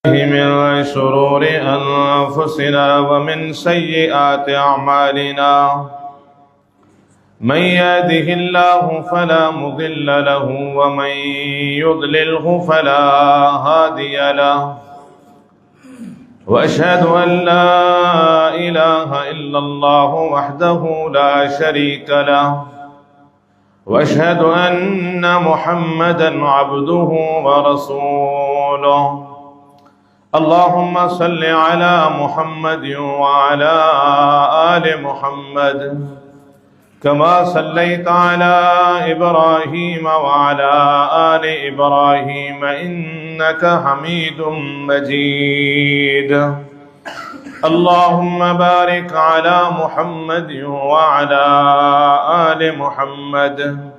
من شرور أنفسنا ومن سيئات أعمالنا من يهده الله فلا مضل له ومن يضلله فلا هادي له وأشهد أن لا إله إلا الله وحده لا شريك له وأشهد أن محمدا عبده ورسوله اللهم صل على محمد وعلى آل محمد كما صليت على إبراهيم وعلى آل إبراهيم إنك حميد مجيد اللهم بارك على محمد وعلى آل محمد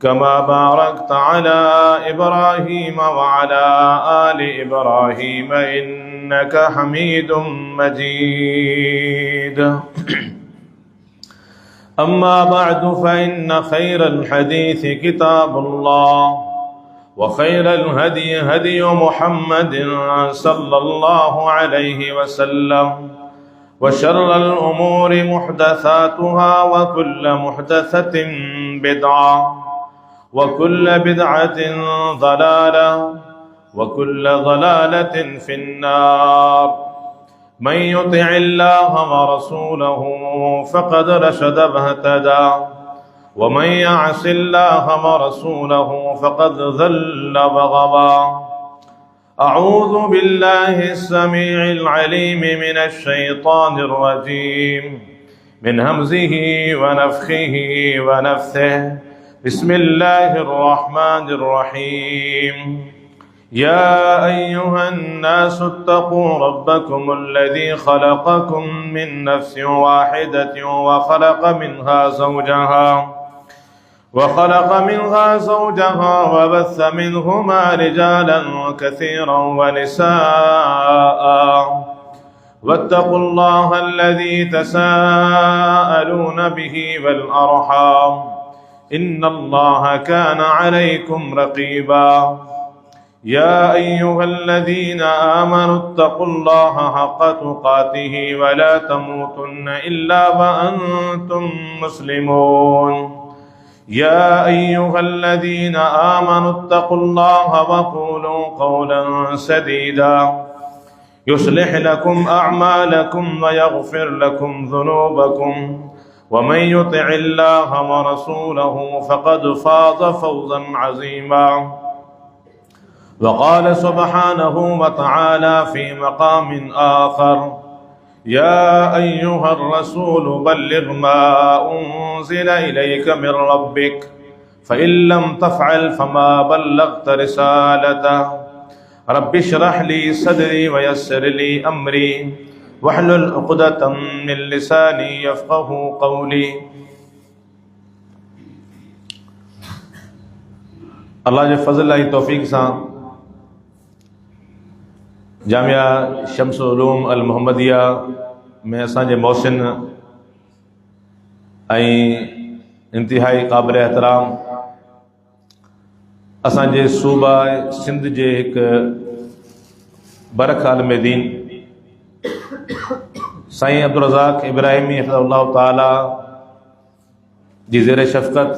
كما باركت على إبراهيم وعلى آل إبراهيم إنك حميد مجيد أما بعد فإن خير الحديث كتاب الله وخير الهدي هدي محمد صلى الله عليه وسلم وشر الأمور محدثاتها وكل محدثة بدعة وكل بدعة ضلالة وكل ضلالة في النار من يطع الله ورسوله فقد رشد واهتدى ومن يعص الله ورسوله فقد ضل وغوى أعوذ بالله السميع العليم من الشيطان الرجيم من همزه ونفخه ونفثه بسم الله الرحمن الرحيم يا أيها الناس اتقوا ربكم الذي خلقكم من نفس واحدة وخلق منها زوجها وبث منهما رجالا كثيرا ونساء واتقوا الله الذي تساءلون به والأرحام إن الله كان عليكم رقيبا يا أيها الذين آمنوا اتقوا الله حق تقاته ولا تموتن إلا وأنتم مسلمون يا أيها الذين آمنوا اتقوا الله وقولوا قولا سديدا يصلح لكم أعمالكم ويغفر لكم ذنوبكم ومن يطع الله ورسوله فقد فاز فوزا عظيما وقال سبحانه وتعالى في مقام آخر يا أيها الرسول بلغ ما أنزل إليك من ربك فإن لم تفعل فما بلغت رسالته رب اشرح لي صدري ويسر لي أمري واحلل عقدة من لساني يفقه قولي اللہ کے فضل اللہ توفیق سے जामिया शम्स उलूम अल मोहम्मदिया में असांजे मोहसिन इंतिहाई क़ाबिल एहतराम असांजे सूबा सिंध जे एक बरख आलिम दीन साईं अब्दुल रज़ाक इब्राहिमी हफ़िज़हुल्लाह ताला जी ज़ेर शफ़क़त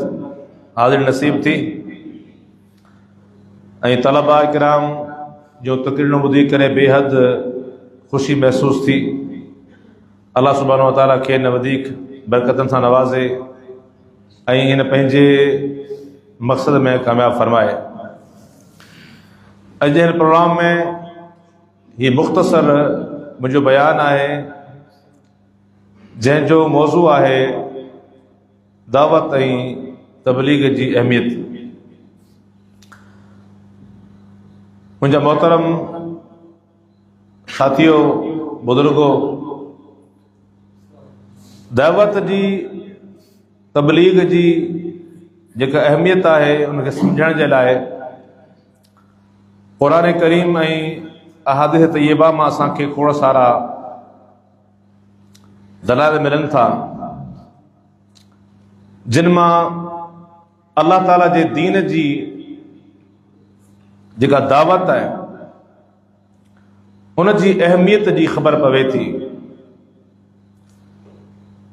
हाज़िर नसीब थी तलबा किराम जो तकरीर ॿुधी करे बेहद ख़ुशी महसूस थी। अल्लाह सुब्हानहु व तआला खे न वधीक बरकतनि सां नवाज़े ऐं हिन पंहिंजे मक़सद में कामयाब फरमाए। अॼु हिन प्रोग्राम में हीअ मुख़्तसर मुंहिंजो बयानु आहे जंहिंजो मौज़ू आहे दावत ऐं तबलीग जी अहमियत। मुंहिंजा मोहतरम साथियो बुज़ुर्गो, दावत जी तबलीग जी जेका अहमियत आहे उनखे सम्झण जे लाइ क़ुरान करीम ऐं अहादीस तय्यबा मां असांखे खोड़ सारा दलाइल मिलनि था जिन मां अल्लाह ताला जे दीन जी जेका दावत है उन जी अहमियत जी ख़बर पवे थी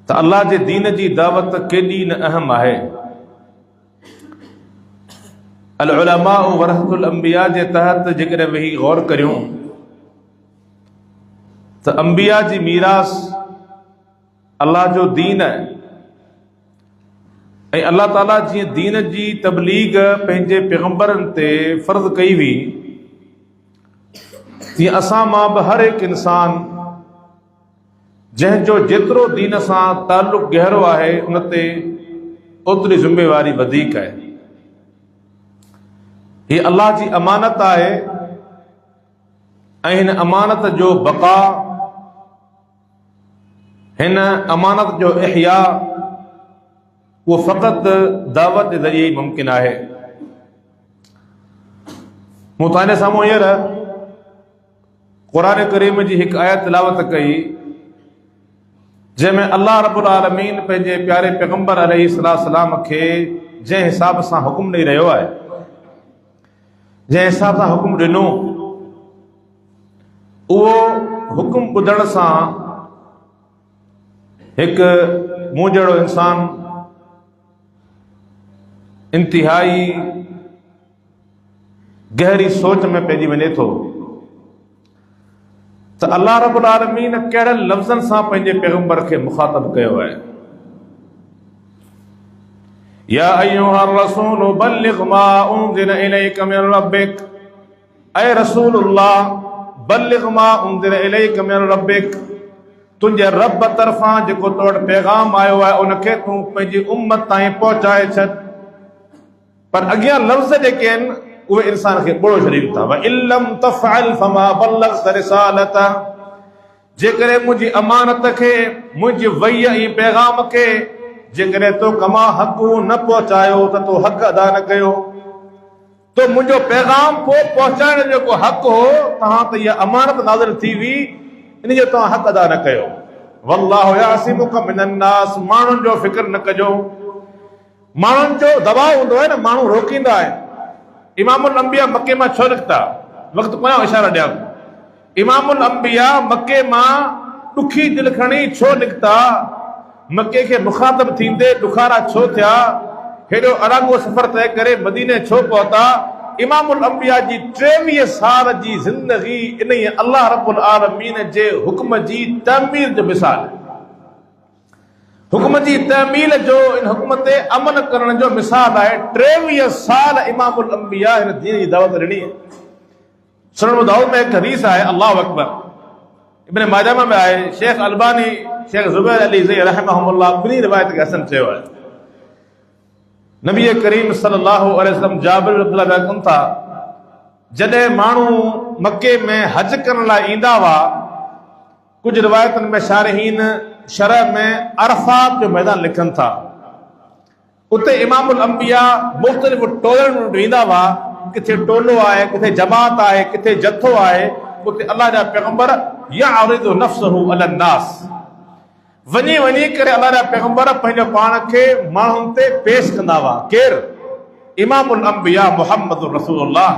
त अल्लाह जे दीन जी दावत केॾी न अहम आहे। अल उलमा वरहतुल अंबिया जे तहत जेकॾहिं वेही गौर करियूं त अंबिया जी मीरास अल्लाह जो दीन आहे ऐं अल्लाह ताला जीअं दीन जी तबलीग पंहिंजे पैगंबरनि ते फ़र्ज़ कई हुई तीअं असां मां बि हर हिकु इंसान जंहिंजो जेतिरो दीन सां ताल्लुक़ गहरो आहे उन ते ओतिरी ज़िम्मेवारी वधीक आहे। हीअ अल्लाह जी अमानत आहे ऐं हिन अमानत जो बक़ा, हिन अमानत जो इहया उहो फ़क़ति दावत जे ज़रिए ई मुमकिन आहे। मूं तव्हांजे साम्हूं हींअर क़ुरान करीम जी हिकु आयत तिलावत कई जंहिंमें अल्लाह रब्बुल आलमीन पंहिंजे प्यारे पैगंबर अलैहिस्सलाम खे जंहिं हिसाब सां हुकुम ॾेई रहियो आहे, जंहिं हिसाब सां हुकुम ॾिनो, उहो हुकुम ॿुधण सां हिकु मूं जहिड़ो इंसान इंतिहाई गहरी सोच में पइजी वञे थो त अल्लाह रब्बुल आलमीन कहिड़नि लफ़्ज़नि सां पंहिंजे पैगंबर खे मुखातब कयो आहे। या अय्युहर रसूल बल्लिग मा उनज़िल इलैका मिन रब्बिक, ऐ रसूलुल्लाह बल्लिग मा उनज़िल इलैका मिन रब्बिक, तुंहिंजे रब तरफ़ां जेको तो वटि पैगाम आयो आहे उनखे तूं पंहिंजी उम्मत ताईं पहुचाए छॾ। पर अॻियां लफ़्ज़ जेके आहिनि उहे इंसान खे ॿोड़ो छॾीनि था। व इल्लम तफ़अल फमा बल्लग़त रिसालता, जेकॾहिं मुंहिंजी अमानत खे, मुंहिंजी वही ऐं पैगाम खे जेकॾहिं तो कमा हक़ न पहुचायो त तो हक़ अदा न कयो। तो मुंहिंजो पैगाम को पहुचाइण जो जेको हक़ हो तव्हां त इहा अमानत नाज़िल थी हुई, इन जो तव्हां हक़ अदा न कयो। वल्लाहु यासिमुका मिनन नास, माण्हुनि जो फिक्र न कजो। माण्हुनि जो दबाव हूंदो आहे न, माण्हू रोकींदा आहिनि। इमामुल अंबिया मके मां छो निकिता? वक़्तु पोयां इशारा ॾियां। इमामुल अंबिया मके मां ॾुखी दिलि खणी छो निकिता? मके खे मुखातब थींदे ॾुखारा छो थिया? हेॾो अरागो सफ़र तय करे मदीने छो पहुता? इमामुल अंबिया जी 23 साल जी ज़िंदगी इन अल्लाह रब्बुल आलमीन जे हुक्म जी तमीर जो मिसाल आहे। हुक्म जी तमील जो, इन हुक्म ते अमल करण जो मिसाल आहे। 23 साल इमामुल अंबिया हिन दीन जी दावत ॾिनी। सुनन दाऊद में हिकु हदीस आहे, अल्लाहु अकबर, इब्न माजा में आहे। शेख अलबानी, शेख ज़ुबैर अली ज़ई रहमहुल्लाह ॿिन्ही रिवायत खे हसन चयो आहे। नबी करीम सल्लल्लाहु अलैहि वसल्लम जाबिर रज़ियल्लाहु अन्हु कनि था, जॾहिं माण्हू मके में हज करण लाइ ईंदा हुआ, कुझु रिवायतुनि में शारहीन शरह में अरफात जो मैदान लिखनि था, उते इमामुल अंबिया मुख़्तलिफ़ टोलनि में वेंदा हुआ। किथे टोलो आहे, किथे जमात आहे, किथे जथो आहे। उते अल्लाह जा पैगंबर यारिदु नफ्सहु अलन नास, वञी वञी करे अल्लाह जा पैगंबर पंहिंजो पाण खे माण्हुनि ते पेश कंदा हुआ। केरु? इमामुल अंबिया मुहम्मदुर रसूलुल्लाह।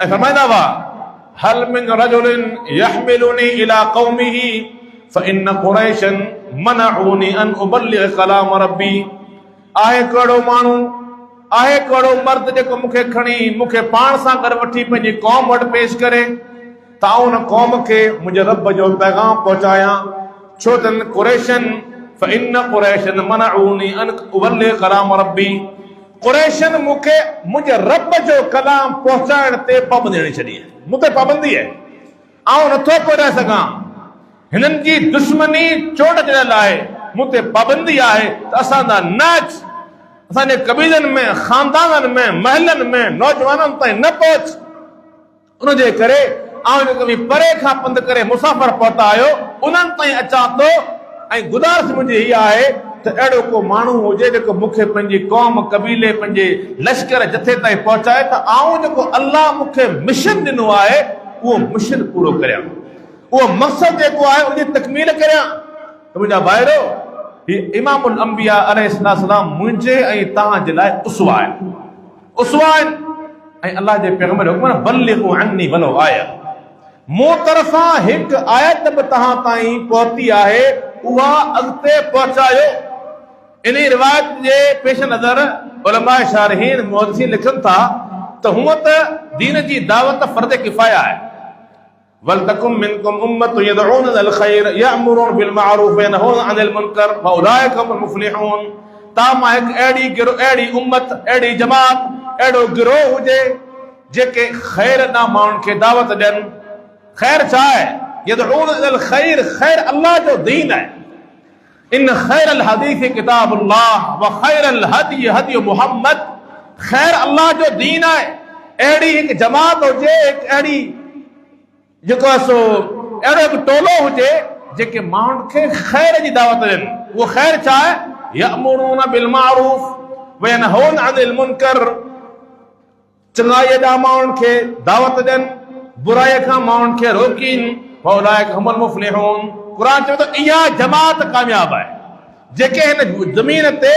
ऐं फरमाईंदा हुआ, हल मिन रजुलिन यहमिलुनी इला कौमिही फ़इन्न कुरैशन मनअूनी अन उबल्लिग कलाम रब्बी। आहे कहिड़ो माण्हू, आहे कहिड़ो मर्द जेको मूंखे खणी मूंखे पाण सां गॾु वठी पंहिंजी क़ौम वटि पेश करे त उन क़ौम खे मुंहिंजे रब जो पैगाम पहुचायां। छो त कुरैशन फ़इन्न कुरैशन मनअूनी अन उबल्लिग कलाम रब्बी, कुरैशन मूंखे मुंहिंजे रब जो कलाम पहुचाइण ते पाबंदी हणी छॾी आहे। मूं ते पाबंदी आहे, आउं नथो पहुचाए सघां। हिननि जी दुश्मनी चोट चढ़ियल आहे, मूं ते पाबंदी आहे त असांजा नाच असांजे कबीलनि में, ख़ानदाननि में, महलनि में, नौजवाननि ताईं न पहुच। उनजे करे आउं कभी परे खां पंधु करे मुसाफ़िर पहुता आहियो, उन्हनि ताईं अचां थो। ऐं गुज़ारिश मुंहिंजी इहा आहे त अहिड़ो को माण्हू हुजे जेको मूंखे पंहिंजी क़ौम, कबीले, पंहिंजे लश्कर जथे ताईं पहुचाए त आउं जेको अल्लाह मूंखे मिशन ॾिनो आहे उहो मिशन पूरो करियां, उहो मक़सद जेको आहे उनजी तकमील करियां। त मुंहिंजा भाइरो, हीउ इमामुल अंबिया अलैहिस्सलाम मुंहिंजे ऐं तव्हां जे लाइ उसवा आहिनि, उसवा आहिनि। ऐं अल्लाह जे पैगंबर हुकुम बल्लिगू अन्नी वलो आया, मूं तरफ़ां हिकु आयत बि तव्हां ताईं पहुती आहे, उहा अॻिते पहुचायो। इन रिवायत जे पेश नज़र उलमा शारहीन मुहद्दिसीन लिखनि था त हूअं त दीन जी दावत फर्ज़ किफ़ाया आहे। वलतकुम मिनकुम उम्मतुन यदऊन इलल खैर यअमुरून बिल मअरूफ व यनहून अनिल मुनकर फउलाइका हुमुल मुफ़्लिहून। तां हिकु अहिड़ी उम्मत, अहिड़ी जमात, अहिड़ो गिरोह हुजे जेके ख़ैर ॾांहुं माण्हुनि खे दावत ॾियनि। ख़ैर छा आहे? यदऊन इलल खैर, ख़ैर अल्लाह जो दीन आहे। इन खैरल हदीस किताबुल्लाह व खैरल हदी हदी मुहम्मद। ख़ैर अल्लाह जो दीन आहे। अहिड़ी हिकु जमात हुजे, हिकु अहिड़ी जेको आहे सो अहिड़ो हिकु टोलो हुजे जेके माण्हुनि खे ख़ैर जी दावत ॾियनि। उहो ख़ैर छा आहे? यअमुरून बिल मअरूफ व यनहून अनिल मुनकर। चङाई ॾांहुं माण्हुनि खे दावत ॾियनि, बुराई खां माण्हुनि खे रोकीनि। फउलाइका हुमुल मुफ़्लिहून। क़ुर चवे थो इहा जमात कामयाब आहे जेके हिन ज़मीन ते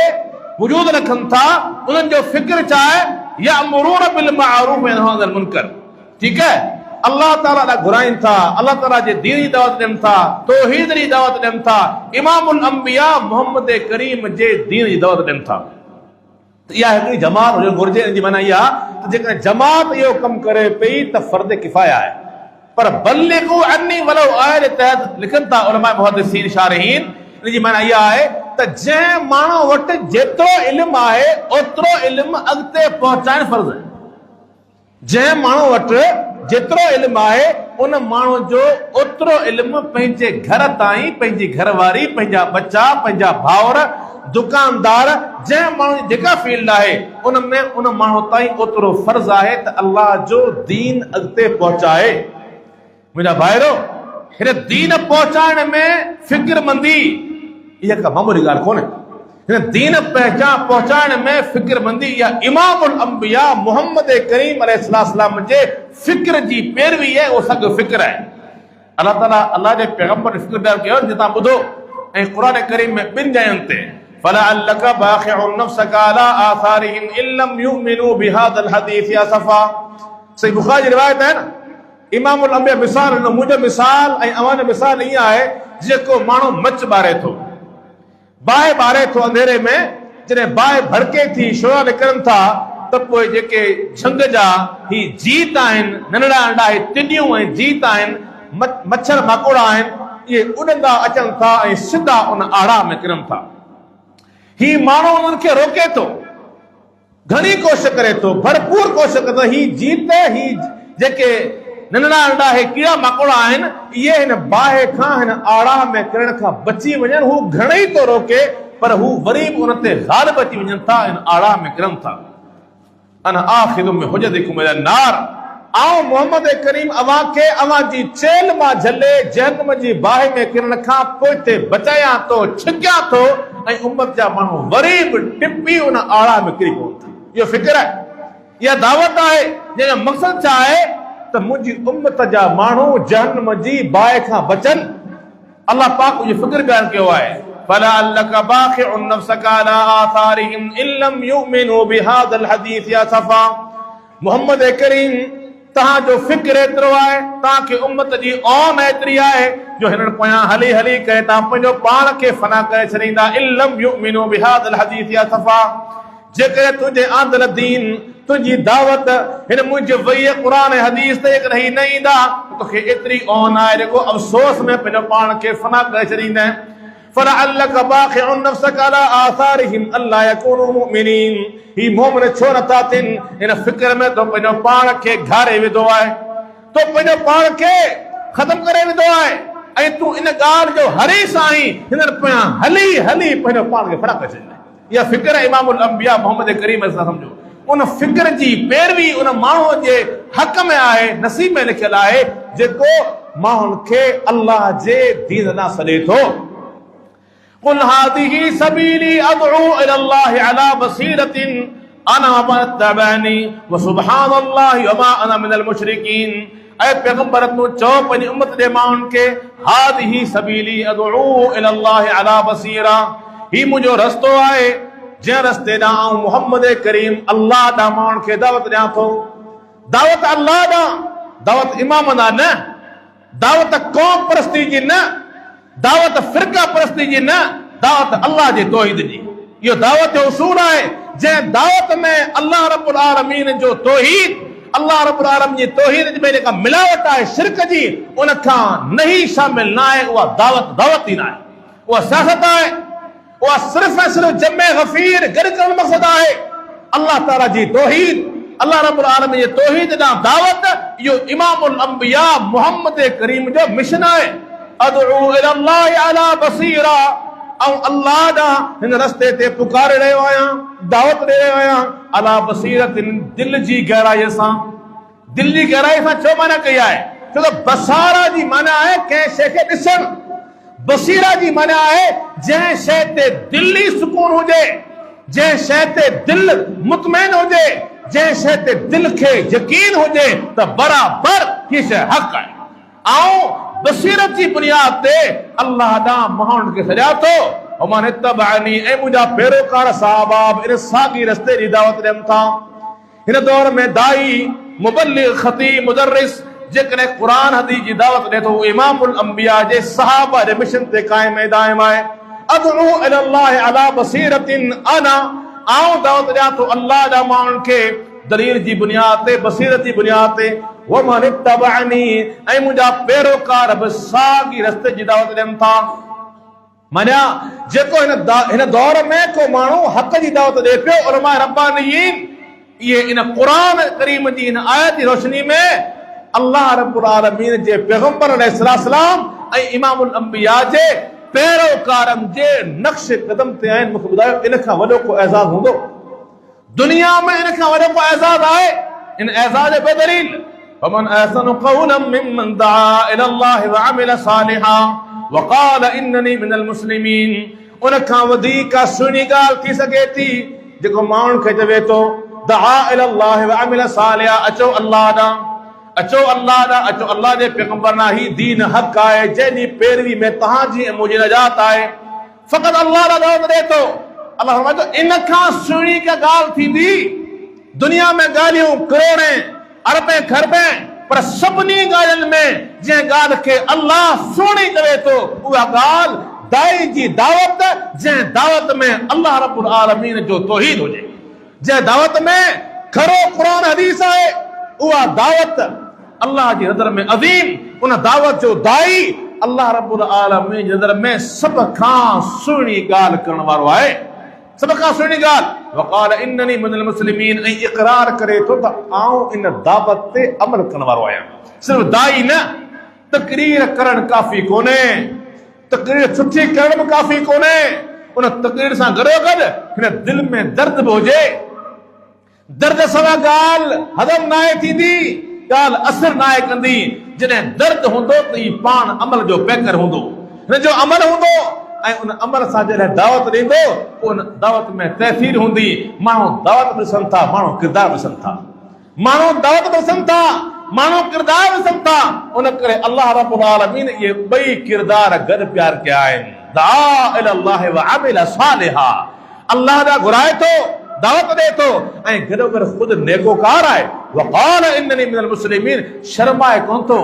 वजूद रखनि था। उन्हनि जो फिक्र छा आहे? यअमुरून बिल मअरूफ व यनहून अनिल मुनकर। ठीकु आहे, अल्लाह ताला ॾांहुं घुराइनि था, अल्लाह ताला जे दीन जी दावत ॾियनि था, तौहीद जी दावत ॾियनि था, इमामुल अंबिया मोहम्मद करीम जे दीन जी दावत ॾियनि था। इहा हिकिड़ी जमात हुजणु घुरिजे। इन जी माना इहा त जेकॾहिं जमात इहो कमु करे पई त फर्ज़ किफ़ाया आहे। पर बल्लिगू अन्नी वलो आए जे तहत लिखनि था उलमा मुहद्दिसीन शारहीन। इन जी माना इहा आहे त जंहिं माण्हू वटि जेतिरो इल्मु आहे ओतिरो इल्मु अॻिते पहुचाइणु फर्ज़ आहे। जंहिं माण्हू वटि जेतिरो इल्मु आहे उन माण्हू जो ओतिरो इल्मु पंहिंजे घर ताईं, पंहिंजी घरवारी, पंहिंजा बच्चा, पंहिंजा भाउर, दुकानदार, जंहिं माण्हू जी जेका फील्ड आहे उन में उन माण्हू ताईं ओतिरो फर्ज़ आहे त अल्लाह जो दीन अॻिते पहुचाए। मुंहिंजा भाइरो, हिन दीन पहुचाइण में फिक्रमंदी इहा का मामूली ॻाल्हि कोन्हे। हिन दीन पहुचाइण में फिक्रमंदी इहा इमामुल अंबिया मोहम्मद करीम अलैहिस्सलाम जे फिक्र जी पैरवी आहे। उहो सॻो फिक्र आहे। अल्लाह ताला अल्लाह जे पैगंबर फिक्र बयान कयो जे तव्हां ॿुधो। ऐं क़ुर करीम में ॿिनि जॻहियुनि ते फलअल्लका बाखिउन नफ्सका अला आसारिहिम इल्लम युमिनू बिहादल हदीस असफा। सही बुखारी जी रिवायत आहे न। इमामुल अंबिया मिसाल ॾिनो। मुंहिंजो मिसाल ऐं अव्हां जो मिसाल ईअं आहे जेको माण्हू मच ॿारे थो, बाहि ॿारे थो अंधेरे में। जॾहिं बाहि भड़के थी, शोरा निकिरनि था त पोइ जेके झंग जा ही जीत आहिनि, नंढड़ा नंढड़ा टिडियूं ऐं जीत आहिनि, मच्छर मकोड़ा आहिनि, इहे उॾंदा अचनि था ऐं सिधा उन आड़ा में किरनि था। ही माण्हू उन्हनि खे रोके थो, घणी कोशिशि करे थो, भरपूर कोशिशि करे थो। ही जीत, ही जेके नंढड़ा नंढड़ा कीड़ा मकोड़ा आहिनि, इहे हिन बाहि खां, हिन आड़ा में किरण खां बची वञनि। हू घणेई थो रोके, पर हू वरी बि उन ते ग़ालिब अची वञनि था, हिन आड़ा में किरनि था। अना आखिरु में हुजदिकुम इलन नार। आऊं मोहम्मद करीम अव्हां खे अव्हां जी चेल मां झले जहन्नम जी बाहि में किरण खां पोइ ते बचायां थो, छिकियां थो, ऐं उम्मत जा माण्हू वरी बि टिपी उन आड़ा में किरी पवनि था। इहो फिक्र आहे, इहा दावत आहे जंहिंजो मक़सदु छा आहे त मुंहिंजी उम्मत जा माण्हू जहन्नम जी बाहि खां बचनि। अल्लाह पाक जी फिक्र बयान कयो आहे। फलअल्लका बाखिउन नफ्सका अला आसारिहिम इल्लम युमिनू बिहादल हदीस असफा। मोहम्मद करीम तव्हां जो फिक्र एतिरो आहे, तव्हांखे उम्मत जी औन एतिरी आहे जो हिननि पोयां हली हली करे तव्हां पंहिंजो पाण खे फना करे छॾींदा। इल्लम युमिनू बिहादल हदीस असफा। जेकॾहिं तुंहिंजे आंदल दीन, तुंहिंजी दावत हिन मुंहिंजे वई क़ुर ऐं हदीस ते जेकॾहिं न ईंदा, तोखे एतिरी औन आहे जेको अफ़सोस में पंहिंजो पाण खे फना करे छॾींदे। फलअल्लका बाखिउन नफ्सका अला आसारिहिम अल्ला यकूनू मुमिनीन। ही मोमिन छो नथा थियनि? हिन फिक्र में तो पंहिंजो पाण खे घारे विधो आहे, तो पंहिंजो पाण खे ख़तम करे विधो आहे, ऐं तूं इन ॻाल्हि जो हरीस आहीं हिननि पोयां हली हली पंहिंजो पाण खे फना करे छॾींदे। इहा फिक्र आहे इमामुल अंबिया मोहम्मद करीम सां। सम्झो उन फिक्र जी पैरवी उन माण्हूअ जे हक़ में आहे, नसीब में लिखियल आहे जेको माण्हुनि खे अल्लाह जे दीन ॾांहुं सॾे थो। कुल हादिही सबीली अदउ इलल्लाहि अला बसीरतिन अना वमन तबअनी व सुब्हानल्लाहि वमा अना मिनल मुशरिकीन। ऐ पैगंबर तूं चओ पंहिंजी उम्मत जे माण्हुनि खे हादिही सबीली अदउ इलल्लाहि अला बसीरा। ही मुंहिंजो रस्तो आहे जंहिं रस्ते ॾांहुं मोहम्मद करीम अल्लाह ॾांहुं माण्हुनि खे दावत ॾियां थो। दावत अल्लाह ॾांहुं, दावत इमाम ॾांहुं न। दावत कौम परस्ती जी न, दावत फिरका परस्ती जी न, दावत अल्लाह जे तौहीद जी। यो दावत जो उसूल है, जे दावत में अल्लाह रब्बुल आलमीन जो तौहीद, अल्लाह रब्बुल आलमीन जी तौहीद में जेका मिलावट है शिरक जी, उन खां नहीं शामिल ना है, उहा दावत ही ना है, उहा सियासत है, उहा सिर्फ ऐं सिर्फ जमे गफीर गॾु करण मक़सद है। अल्लाह ताला जी तौहीद, अल्लाह रब्बुल आलमीन जी तौहीद ॾांहुं दावत, इहो इमामुल अंबिया मुहम्मद करीम जो मिशन है। अदउ इलल्लाहि अला बसीरा, ऐं अल्लाह ॾांहुं हिन रस्ते ते पुकारे रहियो आहियां, दावत ॾेई रहियो आहियां, अला बसीरतिन, दिल जी गहराईअ सां। दिल जी गहराई सां छो माना कई आहे? छो त बसारा जी माना आहे कंहिं शइ खे ॾिसणु, बसीरा जी माना आहे जंहिं शइ ते दिली सुकून हुजे, जंहिं शइ ते दिल मुतमइन हुजे, जंहिं शइ ते दिल खे यकीन हुजे त बराबर हीअ शइ हक़ आहे। ऐं बसीरत जी बुनियाद ते अल्लाह ॾांहुं माण्हुनि खे सॼा थो, वमन इत्तबअनी, ऐं मुंहिंजा पैरोकार सहाबा इन साॻी रस्ते जी दावत ॾियनि था। हिन दौर में दाई, मुबल्लिग, खतीब, मुदर्रिस जेकॾहिं क़ुरान हदीस जी दावत ॾिए थो, इमामुल अंबिया जे सहाबा जे मिशन ते क़ाइम ऐं दाइम आहे। अदउ इलल्लाहि अला बसीरतिन अना, आऊं दावत ॾियां थो अल्लाह जा माण्हुनि खे दलील जी बुनियाद ते, बसीरत जी बुनियाद ते। वमन इत्तबअनी, ऐं मुंहिंजा पैरोकार बि साॻी रस्ते जी दावत ॾियनि था। माना जेको हिन दौर में को माण्हू हक़ जी दावत ॾिए पियो, उलमा रब्बानियीन इहे इन क़ुरान करीम जी इन आयत जी रोशनी में अल्लाह रब्बुल आलमीन जे पैगंबर अलैहिस्सलाम ऐं इमामुल अंबिया जे पैरोकारनि जे नक्श कदम ते आहिनि। मूंखे ॿुधायो, इन खां वॾो को एज़ाज़ हूंदो दुनिया में? इन खां वॾो को एज़ाज़ आहे? इन एज़ाज़ जे बेदलील वमन अहसनु क़ौलन मिम्मन दआ इलल्लाहि वअमिल सालिहा वक़ाल इन्ननी मिनल मुस्लिमीन। उन खां वधीक सुहिणी ॻाल्हि थी सघे थी जेको माण्हुनि खे चवे थो दआ इलल्लाहि वअमिल सालिहा, अचो अल्लाह ॾांहुं, अचो अल्लाह ॾांहुं, अचो अल्लाह जे पैगंबर ॾांहुं। ही दीन हक़ आहे, जंहिंजी पैरवी में तव्हांजी ऐं मुंहिंजी नजात आहे। फ़क़त अल्लाह ॾांहुं दावत ॾिए थो। अल्लाह फरमाए थो, इन खां सुहिणी का ॻाल्हि थींदी? दुनिया में ॻाल्हियूं करोड़े अरबे खरबे, पर सभिनी ॻाल्हियुनि में जंहिं ॻाल्हि खे अल्लाह सुहिणी चवे थो, उहा ॻाल्हि दाई जी दावत, जंहिं दावत में अल्लाह रब्बुल आलमीन जो तौहीद हुजे, जंहिं दावत में खरो क़ुरान हदीस आहे, उहा दावत अल्लाह जी नज़र में अज़ीम। उन दावत जो दाई अल्लाह रब्बुल आलमीन जी नज़र में सभ खां सुहिणी ॻाल्हि करण वारो आहे, सभ खां सुहिणी ॻाल्हि। वक़ाल इन्ननी मिनल मुस्लिमीन, ऐं इक़रार करे थो त आऊं इन दावत ते अमल करण वारो आहियां। सिर्फ़ दाई न, तक़रीर करणु काफ़ी कोन्हे, तक़रीर सुठी करण बि काफ़ी कोन्हे। उन तक़रीर सां गॾोगॾु हिन दिल में दर्द बि हुजे। दर्द सवा ॻाल्हि हज़म न आहे थींदी, ॻाल्हि असर न आहे कंदी। जॾहिं दर्द हूंदो त ही पाण अमल जो पैकर हूंदो, हिन जो अमल हूंदो, ऐं उन अमल सां जॾहिं दावत ॾींदो, उन दावत में तहसीर हूंदी। माण्हू दावत ॾिसनि था, माण्हू किरदार ॾिसनि था, माण्हू दावत ॾिसनि था, माण्हू किरदार ॾिसनि था। उन करे अल्लाह रब्बुल आलमीन इहे ॿई किरदार गॾु प्यार कया आहिनि। दआ इलल्लाहि वअमिल सालिहा, अल्लाह ॾांहुं घुराए थो, दावत ॾे थो, ऐं गॾोगॾु ख़ुदि नेकोकार आहे। वक़ाल इन्ननी मिनल मुस्लिमीन, शर्माए कोन थो,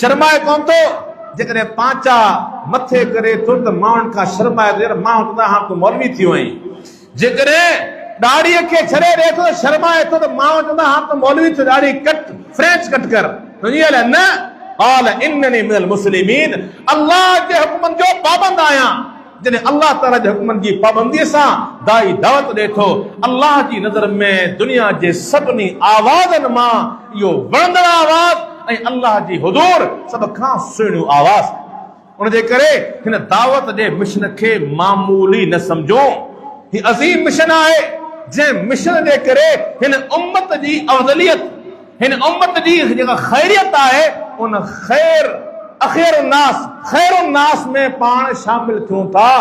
शर्माए कोन थो। जेकॾहिं पांचा मथे करे थो त माण्हुनि खां शर्माए थो, माण्हू चवंदा हाणे तूं मौलवी थी वई। जेकॾहिं ॾाढ़ीअ खे छॾे ॾे थो त शर्माए थो त माण्हू चवंदा हाणे तूं मौलवी थी, ॾाढ़ी कट, फ्रेंच कट कर। न, क़ाल इन्ननी मिनल मुस्लिमीन, अल्लाह जे हुक्मनि जो पाबंद आहियां। जॾहिं अल्लाह ताला जे हुक्मनि जी पाबंदीअ सां दाई दावत ॾिए थो, अल्लाह जी नज़र में दुनिया जे सभिनी आवाज़नि मां इहो वणंदड़ आवाज़ ऐं अल्लाह जी हुज़ूर सभ खां सुहिणो आवाज़। उनजे करे हिन दावत जे मिशन खे मामूली न सम्झो, ही अज़ीम मिशन आहे। जंहिं मिशन जे करे हिन उम्मत जी अफ़ज़लियत, हिन उम्मत जी जेका ख़ैरियत आहे, उन खैरुन्नास में पाण शामिल थियूं था।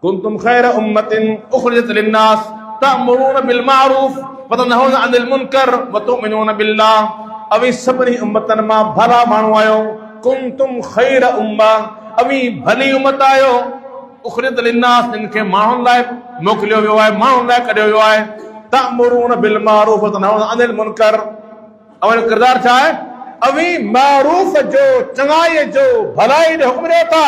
कुंतुम खैर उम्मतिन उखरिजत लिन्नास तअमुरून बिल मारूफ व तनहूना अनिल मुनकर व तुमिनूना बिल्लाह। अवी सभिनी उम्मतनि मां भला माण्हू आहियो। कुंतुम खैर उम्मा, अवी भली उम्मत आहियो। उखरिजत लिन्नास, जिनखे माण्हुनि लाइ मोकिलियो वियो आहे, माण्हुनि लाइ कढियो वियो आहे। तअमुरून बिल मारूफ व तनहूना अनिल मुनकर, अवल किरदार छा आहे? अवी मारूफ जो चङाई जो भलाई जो हुक्म ॾियो था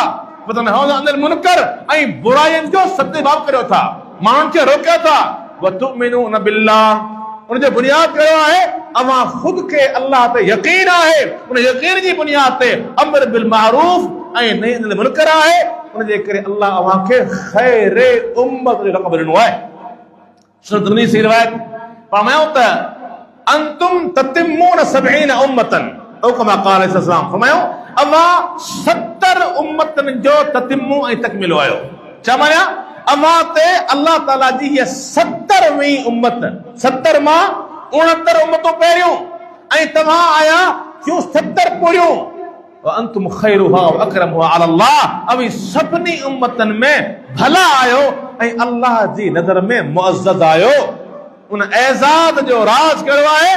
अनिल मुनकर ऐं बुराइयुनि जो सत्तेबाब करियो था माण्हुनि खे रोकियो था वतुमिनून बिल्लाह उन जो बुनियाद कयो आहे अवां खुद के अल्लाह ते यकीन आहे उन यकीन जी बुनियाद ते अमर बिल मारूफ ऐं नही अनिल मुनकर आहे उन जे करे अल्लाह अवां खे खैर उम्मत जो लक़ब ॾिनो आहे सुनत नबी सी रिवायत फरमायो त अंतुम ततिमून 70 उम्मतन ओ कमा क़ाल सल्लल्लाहु फरमायो अवां 70 उम्मतन जो ततिमू ऐं तकमीलो आयो छा माना अवां ते अल्लाह ताला जी ये 70वीं उम्मत 70 मां 69 उम्मतों पहिरियों ऐं तव्हां आया क्यों 70 पोरियों अंतुम खैरुहा व अकरमुहा अला अल्लाह अवी सभनी उम्मतन में भला आयो ऐं अल्लाह जी नज़र में मुअज़्ज़ज़ आयो उन एजाद जो राज कयो आहे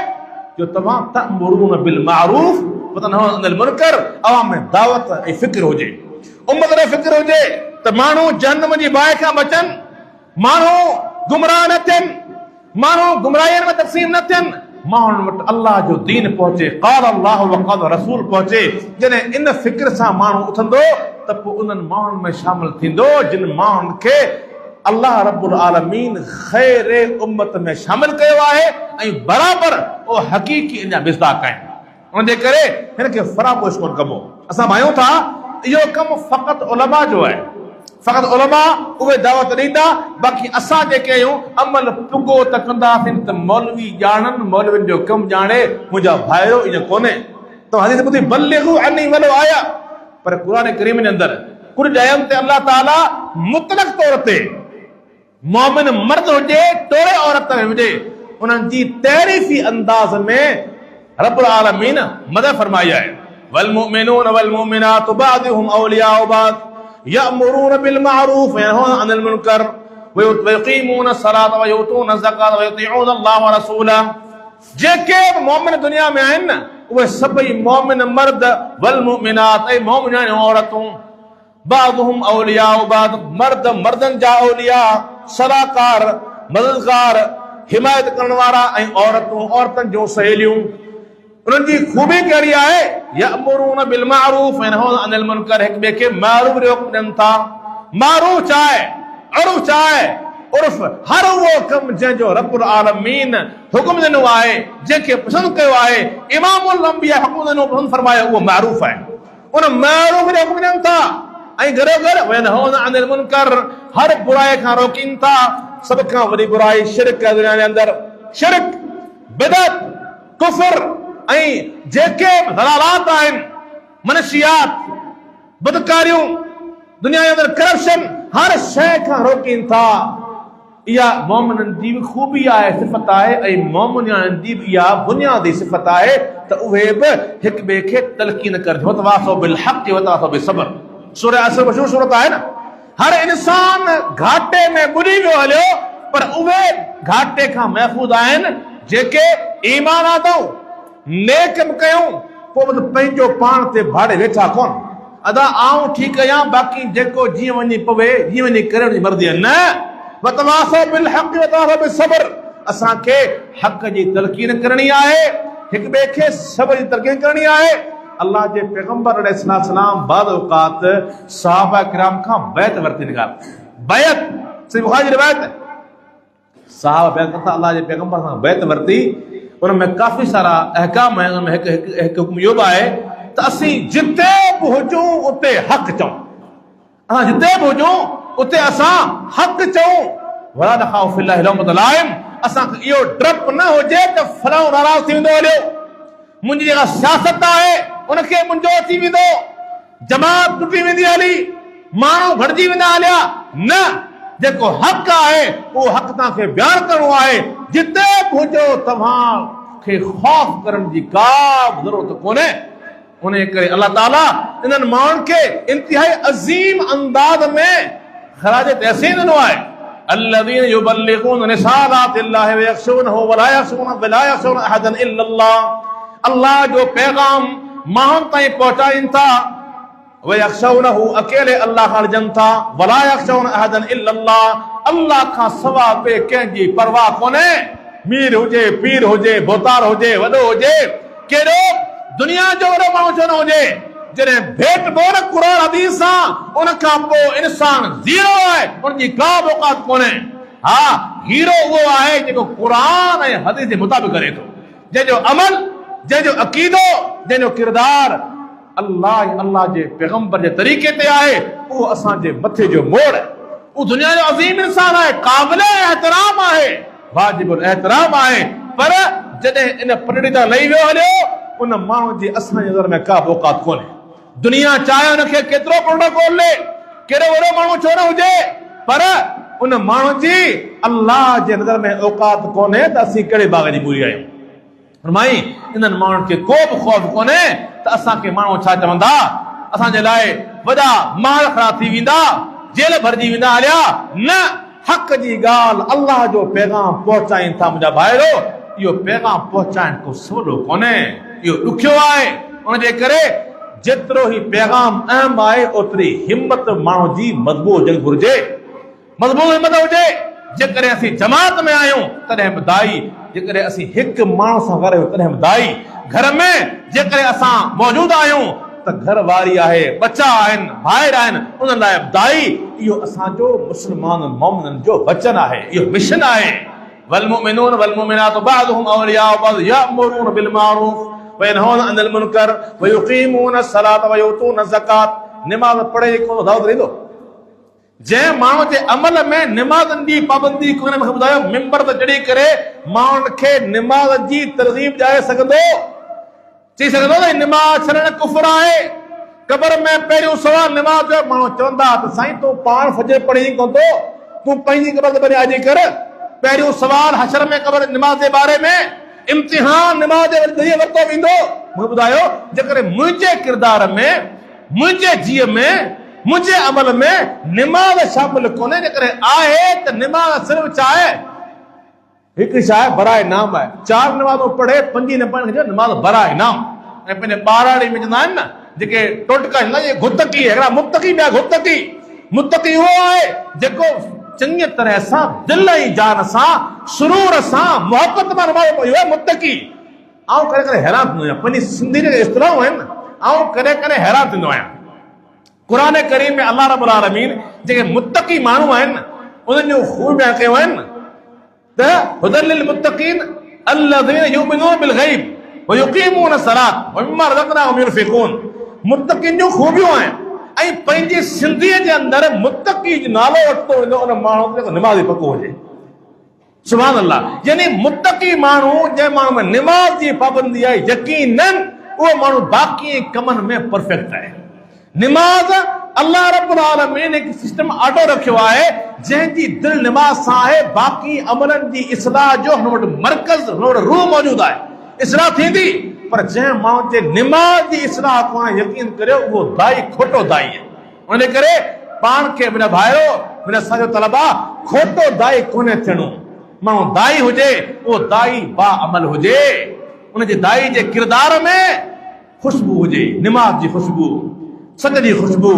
जो तव्हां तअमुरून बिल मारूफ व तनहून अनिल मुनकर अवां में दावत ऐं फिक्र हुजे उम्मत खे फिक्र हुजे त माण्हू जहन्नम जी बाहि खां बचनि माण्हू गुमराह न थियनि माण्हू गुमराहियुनि में तक़सीम न थियनि माण्हुनि वटि अल्लाह जो दीन पहुचे क़ाल अल्लाह व क़ाल रसूल पहुचे जॾहिं इन फिक्र सां माण्हू उथंदो त पोइ उन्हनि माण्हुनि में शामिल थींदो जिन माण्हुनि खे अल्लाह रब्बुल आलमीन खैर उम्मत में शामिल कयो आहे ऐं बराबर ओ हक़ीक़ी इन मिसदाक़ आहिनि उन जे करे हिन खे फरामोश कोन कबो असां भायूं था इहो कमु फ़क़त उलमा जो आहे फ़क़त उलमा उहे दावत ॾींदा बाक़ी असां जेके आहियूं अमल पुगो त कंदासीं त मौलवी ॼाणनि मौलवियुनि जो कमु ॼाणे मुंहिंजा भाइरो ईअं कोन्हे त हदीस ॿुधी बल्लिगू अन्नी वलो आया पर क़ुरान करीम जे अंदरि कुझु जॻहियुनि ते अल्लाह ताला मुतलक़ तौर ते मोमिन मर्द हुजे टोड़े औरत हुजे उन्हनि जी तहरीफ़ी अंदाज़ में रब्बुल आलमीन मदद फरमाई आहे वल मुमिनून वल मुमिनात बादुहुम औलियाउ बाद यअमुरून बिल मारूफ व यनहून अनिल मुनकर व युक़ीमून सलात व युतून ज़कात व युतीऊन अल्लाह व रसूलह जेके मोमिन दुनिया में आहिनि उहे सभई मोमिन मर्द वल मुमिनात ऐं मोमिनात औरतूं बादुहुम औलियाउ बाद मर्द मर्दनि जा औलिया सलाहकार मददगार हिमायत करण वारा ऐं औरतूं औरतनि जूं सहेलियूं उन्हनि जी खूबी कहिड़ी आहे यअमुरून बिल मारूफ व यनहून अनिल मुनकर हिक ॿिए खे मारूफ जो हुक्म ॾियनि था मारूफ चाहे उर्फ चाहे उर्फ हर उहो कमु जंहिंजो रब्बुल आलमीन हुक्म ॾिनो आहे जंहिंखे पसंदि कयो आहे इमामुल अंबिया हुक्म ॾिनो पसंदि फरमायो उहो मारूफ आहे उन मारूफ जो हुक्म ॾियनि था ऐं गॾो गॾु व यनहून अनिल मुनकर हर बुराई खां रोकीनि था सभ खां वॾी बुराई शिरक आहे दुनिया जे अंदरि शिरक बिदअत कुफ्र ऐं जेके दलालात आहिनि मनशियात बदकारियूं दुनिया जे अंदरि करप्शन हर शइ खां रोकीनि था इहा मोमिननि जी बि खूबी आहे सिफ़त आहे ऐं मोमिननि जी बि इहा बुनियादी सिफ़त आहे त उहे बि हिक ॿिए खे तलक़ीन करनि वतवासो बिल हक़ वतवासो बिस सब्र सूरह असर मशहूर सूरत आहे न हर इंसान घाटे में ॿुॾी वियो हलियो पर उहे घाटे खां महफ़ूज़ आहिनि जेके ईमान आदऊं नेक कयूं पोइ पंहिंजो पाण ते भाड़े वेठा कोन अदा आऊं ठीकु आहियां बाक़ी जेको जीअं वञी पवे जीअं वञी करे हुनजी मर्ज़ी आहे न वतवासो बिल हक़ वतवासो बिस सब्र असांखे हक़ जी तलक़ीन करणी आहे हिक ॿिए खे सब्र जी तलक़ीन करणी आहे अल्लाह जे पैगंबर अलैहिस्सलाम बाद औक़ात सहाबा किराम खां बैत वरती निकाल बैत सही बुखारी जी रिवायत सहाबा बैत करता अल्लाह जे पैगंबर सां बैत वरती उनमें काफ़ी सारा अहकाम आहिनि उनमें हिकु हुक्म इहो बि आहे त असीं जिते बि हुजूं उते हक़ चऊं असां जिते बि हुजूं उते असां हक़ चऊं वला नख़ाफ़ु फ़िल्लाहि लौमत लाइम असांखे इहो डपु न हुजे त फलाणो नाराज़ थी वेंदो हलियो मुंहिंजी जेका सियासत आहे उनखे मुंहिंजो थी वेंदो जमात टुटी वेंदी हली माण्हू भड़जी वेंदा हलिया न जेको हक़ आहे उहो हक़ तव्हांखे बयानु करणो आहे जिते बि हुजो तव्हांखे ख़ौफ़ करण जी का बि ज़रूरत कोन्हे उन करे अल्लाह ताला इन्हनि माण्हुनि खे इंतिहाई अज़ीम अंदाज़ में ख़राज तहसीन ॾिनो आहे الذين يبلغون رسالات الله ويخشونه ولا يخشون احدا الا الله अल्लाह जो पैगाम माण्हुनि ताईं पहुचाइनि था वयख्शौनहु अकेले अल्लाह खां ॾिजनि था वला यख्शौन अहदन इल्लल्लाह अल्लाह खां सवा ॿिए कंहिंजी परवाह कोन्हे मीर हुजे पीर हुजे बोतार हुजे वॾो हुजे केॾो दुनिया जो वॾो माण्हू छो न हुजे जॾहिं भेट बोर क़ुर हदीस सां उन खां पोइ इंसान ज़ीरो आहे, उनजी का बि औकात कोन्हे। हा, हीरो उहो आहे जेको क़ुर ऐं हदीस जे मुताबिक़ करे थो, जंहिंजो अमल, जंहिंजो अक़ीदो, जंहिंजो किरदार अल्लाह जे पैगंबर जे तरीक़े ते आहे, उहो असांजे मथे जो मोड़ आहे। उहो दुनिया जो अज़ीम इंसान आहे, क़ाबिल एहतराम आहे, वाजिबुल एहतराम आहे। पर जॾहिं इन पटड़ी तां लही वियो हलियो, उन माण्हू जी असांजी नज़र में का बि औकात कोन्हे। दुनिया चाहे उनखे केतिरो प्रोटोकॉल ॾे, कहिड़ो वॾो माण्हू छो न हुजे, पर उन माण्हू जी अल्लाह जे नज़र में औकात कोन्हे त असीं कहिड़े बाग जी ॿूरी आहियूं। फरमाई इन्हनि माण्हुनि खे को बि ख़ौफ़ कोन्हे त असांखे माण्हू छा चवंदा, असांजे लाइ वॾा माल खड़ा थी वेंदा, जेल भरिजी वेंदा हलिया। न, हक़ जी ॻाल्हि, अल्लाह जो पैगाम पहुचाइनि था मुंहिंजा भाइरो, इहो पैगाम पहुचाइण को सवलो कोन्हे, इहो ॾुखियो आहे। उनजे करे जेतिरो ही पैगाम अहम आहे, ओतिरी हिम्मत माण्हू जी मज़बूत हुजणु घुरिजे, मज़बूत हिम्मत हुजे। जेकॾहिं असीं जमात में आहियूं तॾहिं बि दाई, जेकॾहिं असीं हिकु माण्हू सां ॻाल्हायूं तॾहिं बि दाई, घर में जेकॾहिं असां मौजूदु आहियूं त घर वारी आहे, बच्चा आहिनि, भाइर आहिनि, उन लाइ दाई। इहो असांजो मुस्लमान मोमिननि जो वचन आहे, इहो मिशन आहे। वल्मुमिनून वल्मुमिनात बअदुहुम औलियाउ बअद यअमुरून बिलमारूफ वयनहौन अनिल मुनकर वयुकीमून अस्सलात वयुतून ज़कात। नमाज़ पढ़े कोन दावत ॾींदो, जंहिं माण्हू जे अमल में निमाज़नि जी पाबंदी कोन्हे, मूंखे ॿुधायो मिंबर ते चढ़ी करे माण्हुनि खे निमाज़ जी तरगीब ॾियारे सघंदो, चई सघंदो त निमाज़ छॾण कुफ़र आहे। क़बर में पहिरियों सवाल निमाज़ जो, माण्हू चवंदा त साईं तूं पाण फजर पढ़ी कोन थो, तूं पंहिंजी क़बर ते वञी हाजी कर। पहिरियों सवाल हशर में क़बर निमाज़ जे बारे में, इम्तिहान निमाज़ जे ज़रिए वरितो वेंदो। मूंखे ॿुधायो जेकॾहिं मुंहिंजे किरदार में, मुंहिंजे जीअ में, मुंहिंजे अमल में निमाज़ शामिल कोन्हे, जेकॾहिं आहे त निमाज़ सिर्फ़ चाहे हिकु छा आहे, बराए नाम आहे। 4 नमाज़ूं पढ़े, 5 न पढ़ण जो निमाज़ बराए नाम। ऐं पंहिंजे ॿाराड़ी में चवंदा आहिनि न, जेके टोटका ये गुत्तकी है, मुत्तकी ॿिया गुत्तकी। मुत्तकी उहो आहे जेको चङी तरह सां दिल ऐं जान सां सुरूर सां मोहब्बत मां नमाज़ पढ़ियो आहे, मुत्तकी। आउं कॾहिं कॾहिं हैरान थींदो आहियां, पंहिंजी सिंधी जे इस्तिलाहूं आहिनि न, आउं कॾहिं कॾहिं हैरान थींदो आहियां। क़ुरान करीम में अल्लाह रब्बुल आलमीन जेके मुत्तकी माण्हू आहिनि उन्हनि जूं खूबियूं बयान कयूं आहिनि त हुदल लिल मुत्तकीन अल्लज़ीना युमिनून बिल गैब व युकीमून सलात व मिम्मा रज़क़नाहुम युनफ़िक़ून। मुत्तकीन जूं खूबियूं आहिनि, ऐं पंहिंजी सिंधीअ जे अंदरि मुत्तकी जो नालो वरितो वेंदो उन माण्हू खे निमाज़ी पको हुजे। सुभान अल्लाह। यानी मुत्तकी माण्हू, जंहिं माण्हू में निमाज़ जी पाबंदी आहे, यकीनन उहो माण्हू बाक़ी कमनि में परफेक्ट आहे। निमाज़ अल्लाह रब्बुल आलमीन हिकु सिस्टम आटो रखियो आहे, जंहिंजी दिल निमाज़ सां आहे, बाक़ी अमलनि जी इस्लाह जो हुन वटि मर्कज़, हुन वटि रूह मौजूदु आहे, इस्लाह थींदी। पर जंहिं माण्हू जे निमाज़ जी इस्लाह कोन्हे, यकीन करियो उहो दाई खोटो दाई आहे। उन करे पाण खे, मुंहिंजा भाइरो, मुंहिंजा साजो तलबा, खोटो दाई कोन्हे थियणो। माण्हू दाई हुजे, उहो दाई बा अमल हुजे, उनजे दाई जे किरदार में ख़ुशबू हुजे, निमाज़ जी ख़ुशबू, सच जी ख़ुशबू,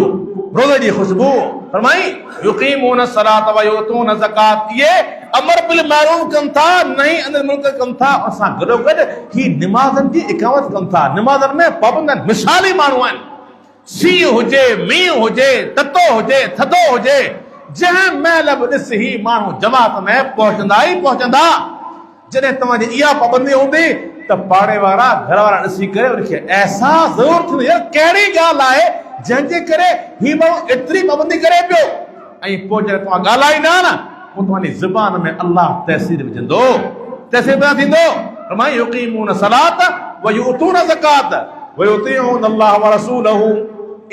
रोज़े जी ख़ुशबू। फरमाई युकीमून सलात व युतून ज़कात। ये अमर बिल मारूफ कनि था, नहीं अनिल मुनकर कनि था। असां गॾो गॾु ही निमाज़नि जी इकामत कनि था। निमाज़नि में पाबंद आहिनि, मिसाली माण्हू आहिनि। सीउ हुजे, मींहुं हुजे, ततो हुजे, थधो हुजे, जंहिं महिल बि ॾिस ही माण्हू जमात में पहुचंदा ई पहुचंदा। जॾहिं तव्हांजी इहा पाबंदी हूंदी त पाड़े वारा, घर वारा ॾिसी करे उनखे अहसास ज़रूर थींदो, यार कहिड़ी ॻाल्हि आहे जंहिंजे करे ही माण्हू एतिरी पाबंदी करे पियो। ऐं पोइ जॾहिं तव्हां ॻाल्हाईंदा न, पोइ तव्हांजी ज़ुबान में अल्लाह तहसीर विझंदो, तहसीर पैदा थींदो। फरमाई युकीमून सलात व युतून ज़कात व युतीऊन अल्लाह व रसूलहू।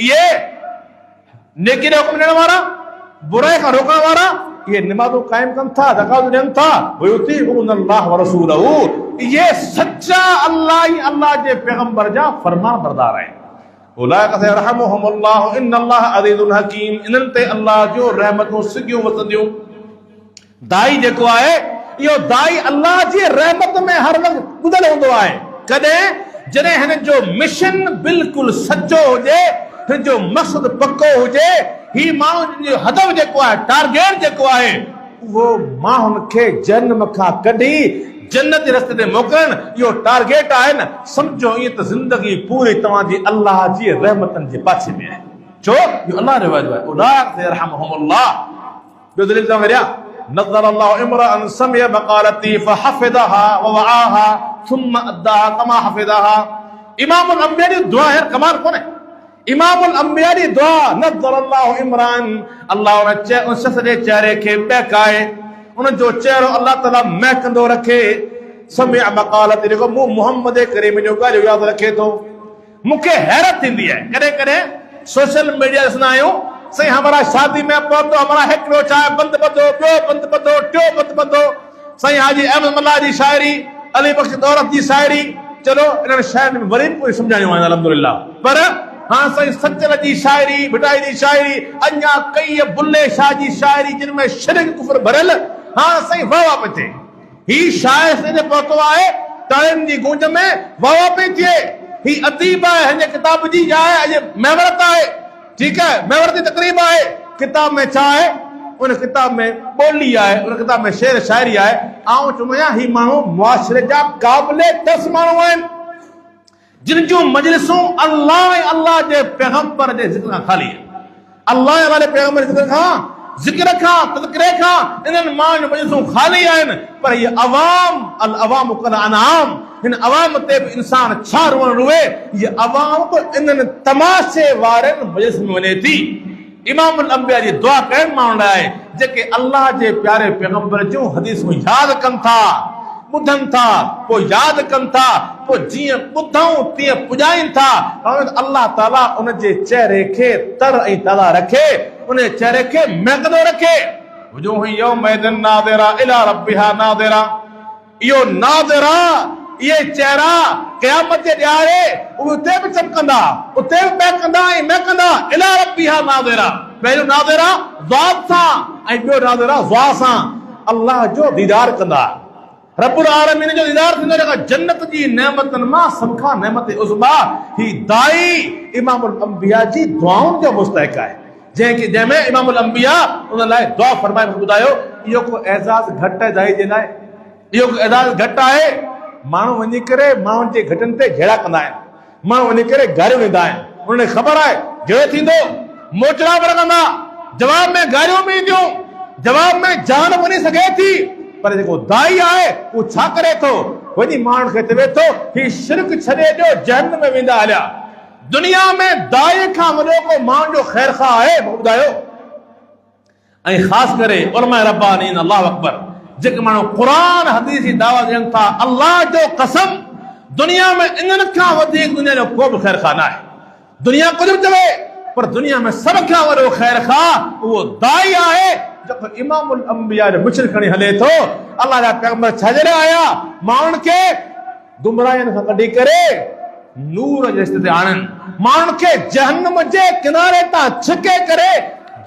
ये नेकी जो हुक्म ॾियण वारा, बुराई खां रोकण वारा, ये निमाज़ूं काइम कनि था, ज़कात ॾियनि था, व युतीऊन अल्लाह व रसूलहू। ये सच्चा अल्लाह ही अल्लाह जे पैगंबर जा फरमान बरदार आहिनि। उलाइका सयरहमुहुमुल्लाह इन्नल्लाह अज़ीज़ुल हकीम। इन्हनि ते अल्लाह जो रहमतूं सिगियूं वसंदियूं। दाई जेको आहे, इहो दाई अल्लाह जी रहमत में हर वक़्तु ॿुधल हूंदो आहे। कॾहिं जॾहिं हिन जो मिशन बिल्कुलु सचो हुजे, हिन जो मक़सदु पको हुजे, ही माण्हू जो हदफ़ जेको आहे, टारगेट जेको आहे, उहो माण्हुनि खे जन्म खां कढी जन्नत जे रस्ते ते मोकिलण इहो टारगेट आहे न, सम्झो ईअं त ज़िंदगी पूरी तव्हांजी अल्लाह जी रहमतनि जे पाछे में आहे। छो इहो अल्लाह जो वाइदो आहे, उलाइक यरहमुहुमुल्लाह। ॿियो दलील चवां वरिया, नज़र अल्लाहु इम्रअन समिअ मक़ालती फहफ़िज़हा ववआहा थुम्म अद्दाहा कमा हफ़िज़हा। इमामुल अंबिया जी दुआ है, कमाल कोन्हे। इमामुल अंबिया जी दुआ, नज़र अल्लाहु इम्रान, अल्लाह उन शख़्स जे चेहरे खे महकाए, उन जो चेहरो अल्लाह ताला महकंदो रखे। समिअ मक़ालती, जेको मूं मोहम्मद करीम जो ॻाल्हियूं यादि रखे थो। मूंखे हैरत थींदी आहे, कॾहिं कॾहिं सोशल मीडिया ॾिसंदा आहियूं, सही हमारा शादी में पहुतो, हमारा हिकिड़ो चाहे बंद बंदो, ॿियो बंद बंदो, टियों बंद बंदो, सही हाजी अहमद मल्ला जी शाइरी, अली बख्श दौलत जी शाइरी। चलो इन्हनि शाइरी में वरी कोई सम्झाइणो आहे अल्हम्दुलिल्लाह, पर हाँ सही सचल जी शाइरी, भिटाई जी शाइरी, अञा कई बुल्ले शाह जी शाइरी जिन में शिरक कुफर भरियल, हाँ सही वाह पे थिए। ही शाइर से पहुतो आहे, तालियुनि जी गूंज में वाह पे थिए। ही अदीब आहे, हिन किताब जी आहे, अॼु महवरत आहे, ठीकु आहे, महवरत जी तकरीब आहे। किताब में छा आहे, उन किताब में ॿोली आहे, उन किताब में शेर शाइरी आहे। आउं चवंदो आहियां ही माण्हू मुआशरे जा क़ाबिले दस माण्हू आहिनि, जिन जूं मजलिसूं अल्लाह ऐं अल्लाह जे पैगंबर जे ज़िक्र खां ख़ाली आहे। अल्लाह ऐं अल्लाह जे पैगंबर जे ज़िक्र खां तज़किरे खां इन्हनि माण्हुनि जूं मजलिसूं ख़ाली आहिनि। पर हीअ अवाम, अल अवाम कल अनआम, हिन अवाम ते बि इंसान छा रुअण रुए, हीअ अवाम बि इन्हनि तमाशे वारनि मजलिस में वञे थी। इमामुल अंबिया जी दुआ करण माण्हुनि लाइ जेके अल्लाह जे प्यारे पैगंबर जूं हदीसूं यादि कनि था, ॿुधनि था, पोइ यादि कनि था, पोइ जीअं ॿुधऊं तीअं पुॼाइनि था। अल्लाह ताला उन जे चेहरे खे तर ऐं ताला रखे, उन जे चेहरे खे महकंदो रखे। वजूह यौमइदिन नाज़िरा इला रब्बिहा नाज़िरा, इहो नाज़िरा, इहे चेहरा क़यामत जे ॾियारे उते बि चमकंदा, उते बि महकंदा ऐं महकंदा। इला रब्बिहा नाज़िरा, पहिरियों नाज़िरा ज़ात सां ऐं ॿियो नाज़िरा ज़ा सां अल्लाह जो दीदार कंदा। रब्बुल आलमीन जो दीदार थींदो, जेका जन्नत जी नेमतनि मां सभ खां नेमत उज़मा। ही दाई इमामुल अंबिया जी दुआउनि जो मुस्तहिक़ आहे, जंहिंमें इमामुल अंबिया उन लाइ दुआ फरमाए ॿुधायो। इहो को एज़ाज़ घटि आहे दाई जे लाइ, इहो को एज़ाज़ घटि आहे। माण्हू वञी करे माण्हुनि जे घटनि ते झेड़ा कंदा आहिनि, माण्हू वञी करे गारियूं ॾींदा आहिनि, उन्हनि खे ख़बर आहे जहिड़ो थींदो मोचड़ा बि लॻंदा, जवाब में गारियूं बि ईंदियूं, जवाब में जान वञी सघे थी। पर जेको दाई आहे उहो छा करे थो, वञी माण्हुनि खे चवे थो ही शिरक छॾे ॾियो, जहन्नम में वेंदा हलिया। दुनिया में दाई खां वॾो को माण्हुनि जो ख़ैर ख़्वाह आहे ॿुधायो? ऐं ख़ासि करे उलमा रब्बानीन, अल्लाहु अकबर, जेके माण्हू क़ुरान हदीस जी दावा ॾियनि था, अल्लाह जो कसम दुनिया में इन्हनि खां वधीक दुनिया जो को बि ख़ैर ख़्वाह न आहे। दुनिया कुझु बि चवे, पर दुनिया में सभ खां वॾो ख़ैर ख़्वाह उहो दाई आहे जेको इमामुल अंबिया जो मुछर खणी हले थो। अल्लाह जा पैगंबर छा जे लाइ आया, माण्हुनि खे गुमराहियुनि खां कढी करे नूर जे रस्ते ते आणनि, माण्हुनि खे जहन्नम जे किनारे तां छिके करे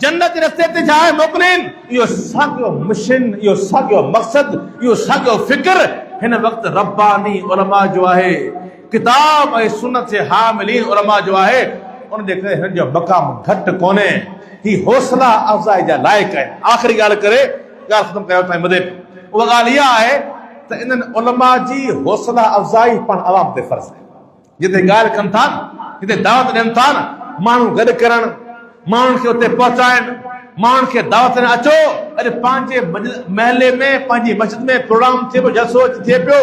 जन्नत जे रस्ते ते छा आहे मोकिलीनि। इहो साॻियो मिशन, इहो साॻियो मक़सद, इहो साॻियो फ़िक्र हिन वक़्तु रब्बानी उलमा जो आहे, किताब ऐं सुन्नत जे हामिलीन उलमा जो आहे। उन जे करे हिन जो मक़ाम घटि कोन्हे, ही हौसला अफ़ज़ाई जा लाइक़ आहे। आख़िरी ॻाल्हि करे ॻाल्हि ख़तमु कयो ताईं मदे, उहा ॻाल्हि इहा आहे त इन्हनि उलमा जी हौसला अफ़ज़ाई पाण अवाम ते फ़र्ज़ आहे। जिते ॻाल्हि कनि था, जिते दावत ॾियनि था न, माण्हू गॾु करणु, माण्हुनि खे उते पहुचाइनि, माण्हुनि खे दावत ॾियणु। अचो अॼु पंहिंजे महले में, पंहिंजी मस्जिद में प्रोग्राम थिए पियो, जलसो थिए पियो,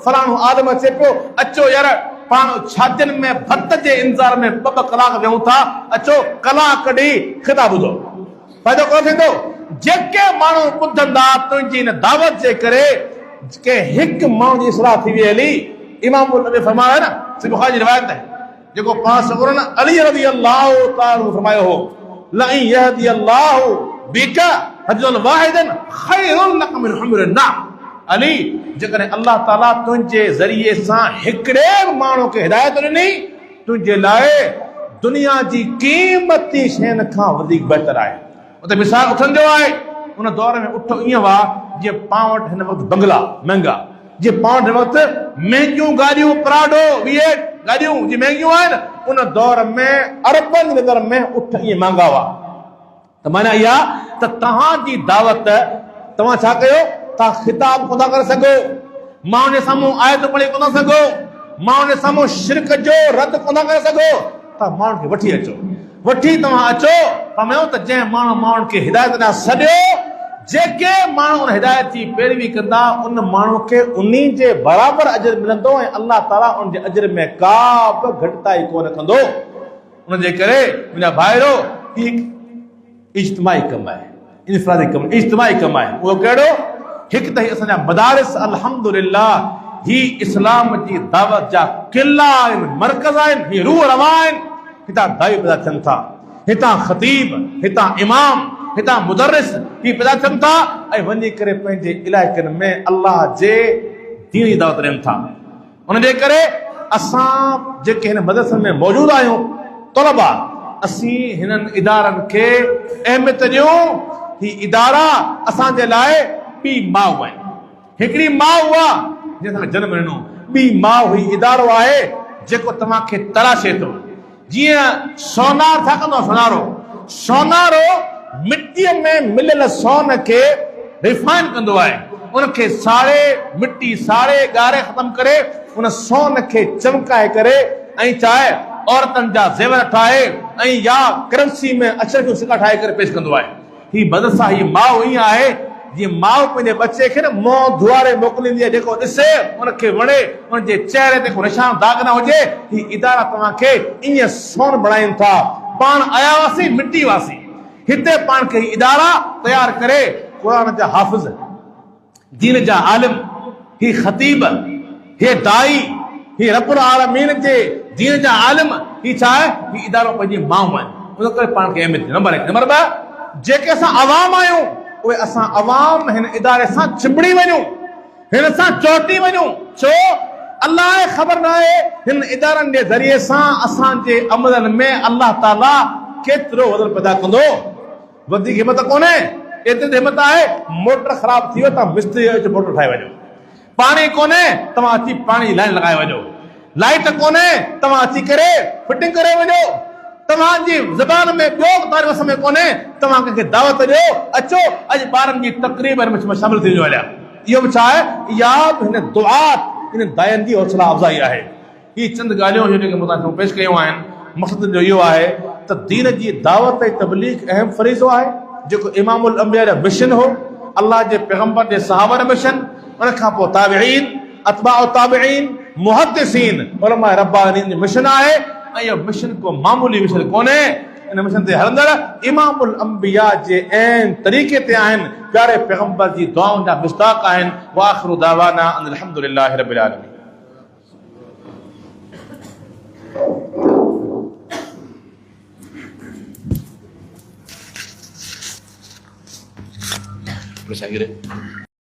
फलाणो आदम अचे पियो, अचो यार पाण छातियुनि में भत जे इंतज़ार में ॿ ॿ कलाक वेहूं था, अचो कलाक कढी ख़िताब ॿुधो, फ़ाइदो कोन थींदो? जेके माण्हू ॿुधंदा तुंहिंजी हिन दावत जे करे, के हिकु माण्हू जी इस्लाह थी वई हली। इमामुल नबी फरमायो है न, सही बुखारी जी रिवायत है, जेको पाण सगुरन अली रज़ी अल्लाह ताला फरमायो हो, लइन यहदी अल्लाह बिका रजुलन वाहिदन खैरुन लक मिन हुमरिन नाम। अली, जेकॾहिं अल्लाह ताला तुंहिंजे ज़रिए सां हिकिड़े माण्हू खे हिदायत ॾिनी, तुंहिंजे लाइ दुनिया जी क़ीमती शयुनि खां वधीक बहितर आहे। उते मिसाल उठनि जो आहे, उन दौर में उठ ईअं हुआ जीअं पाण वटि हिन वक़्तु बंगला महांगा, जीअं पाण वटि हिन वक़्तु महांगियूं गाॾियूं, प्राडो V8 गाॾियूं जीअं महांगियूं आहिनि, उन दौर में अरबनि जे नज़र में उठ ईअं महांगा हुआ। त माना इहा त तव्हांजी दावत, तव्हां छा कयो, तव्हां ख़िताब कोन था करे सघो, मां उन साम्हूं आयत पढ़ी कोन सघो, मां उन साम्हूं शिरक जो रद्द कोन करे सघो, त माण्हुनि खे वठी अचो, वठी तव्हां अचो। फरमायो त जंहिं माण्हुनि खे हिदायत ॾांहुं सॾियो, जेके माण्हू उन हिदायत जी पैरवी कंदा उन माण्हू खे उन्ही जे बराबरि अजर मिलंदो ऐं अल्लाह ताला उन जे अजर में का बि घटिताई कोन कंदो। उन जे करे मुंहिंजा भाइरो ही इज्तिमाई कमु आहे, इन्फरादी कमु, इज्तिमाई कमु आहे। उहो कहिड़ो? हिकु त असांजा मदारिस अल्हम्दुलिल्लाह ही इस्लाम जी दावत जा किला आहिनि, मरकज़ आहिनि, ही रूह रवा आहिनि। हितां दाई पैदा थियनि था, हितां ख़तीब, हितां इमाम, हितां मुदर्रिस ही पैदा थियनि था ऐं वञी करे पंहिंजे इलाइक़नि में अल्लाह जे दीन जी दावत ॾियनि था। उन जे करे असां जेके हिन मदरसनि में मौजूदु आहियूं तलबा, असीं हिननि इदारनि खे अहमियत ॾियूं। ही इदारा असांजे लाइ ॿी माउ आहिनि। हिकिड़ी माउ उहा जंहिंसां जनम ॾिनो, ॿी माउ ही इदारो आहे जेको तव्हांखे तराशे थो। जीअं सोनार छा कंदो? सोनारो मिटीअ में मिलियल सोन खे रिफाइन कंदो आहे, उनखे साड़े, मिटी साड़े ॻारे ख़तम करे उन सोन खे चमकाए करे ऐं चाहे औरतनि जा ज़ेवर ठाहे ऐं या करंसी में अक्षर जो सिक्का ठाहे करे पेश कंदो आहे। ही मदरसा, ही माउ ईअं आहे जीअं माउ पंहिंजे बचे खे न मुंहुं धुआरे मोकिलींदी आहे, जेको ॾिसे उनखे वणे, उनजे चेहरे ते को निशान दाग न हुजे। ही इदारा तव्हांखे ईअं सोन बणाइनि था। पाण आया हुआसीं, मिटी हुआसीं, हिते पाण खे इदारा तयार करे क़ुरान जा हाफ़िज़, दीन जा आलिम, ही ख़तीब, हे दाई, ही रब्बुल आलमीन जे दीन जा आलिम, ही छा आहे? ही इदारो पंहिंजी माउ आहिनि। उन करे पाण खे अहमियत। नंबर 1। नंबर 2, जेके असां अवाम आहियूं उहे असां अवाम हिन इदारे सां चिंबड़ी वञूं, हिन सां चोटी वञूं। छो? अल्लाह खे ख़बर न आहे हिन इदारनि जे ज़रिए सां असांजे अमलनि में अल्लाह ताला केतिरो वज़न पैदा कंदो। वधीक हिमत कोन्हे, एतिरी हिमत आहे मोटर ख़राब थी वियो, तव्हां मिस्त्री अची मोटर ठाहे वञो। पाणी कोन्हे, तव्हां अची पाणी लाइन लॻाए वञो। लाइट कोन्हे, तव्हां अची करे फिटिंग करे वञो। तव्हांजी ज़बान में ॿियो तारीफ़ समय कोन्हे, तव्हां कंहिंखे दावत ॾियो, अचो अॼु ॿारनि जी तक़रीब में शामिल थी वञो। हलिया, इहो बि छा आहे? इहा बि हिन दुआत, हिन दायनि जी हौसला अफ़ज़ाई आहे। ही चंद ॻाल्हियूं जेके मूं तव्हांखे पेश कयूं आहिनि, मक़सद जो इहो आहे त दीन जी दावत ऐं तबलीग अहम फरीज़ो आहे, जेको इमामुल अंबिया जो मिशन हो, अल्लाह जे पैगंबर जे सहाबा जो मिशन, उन खां पोइ ताबिईन, अतबाउ ताबिईन, मुहद्दिसीन, उलमा रब्बानीन जो मिशन आहे। ऐं इहो मिशन को मामूली मिशन कोन्हे। इन मिशन ते हलंदड़ इमामुल अंबिया जे ऐन तरीक़े ते आहिनि, प्यारे पैगंबर जी दुआउनि जा मिस्ताक आहिनि। वाखिरु दावाना अनिल हम्दुलिल्लाहि रब्बिल आलमीन। Terus akhirnya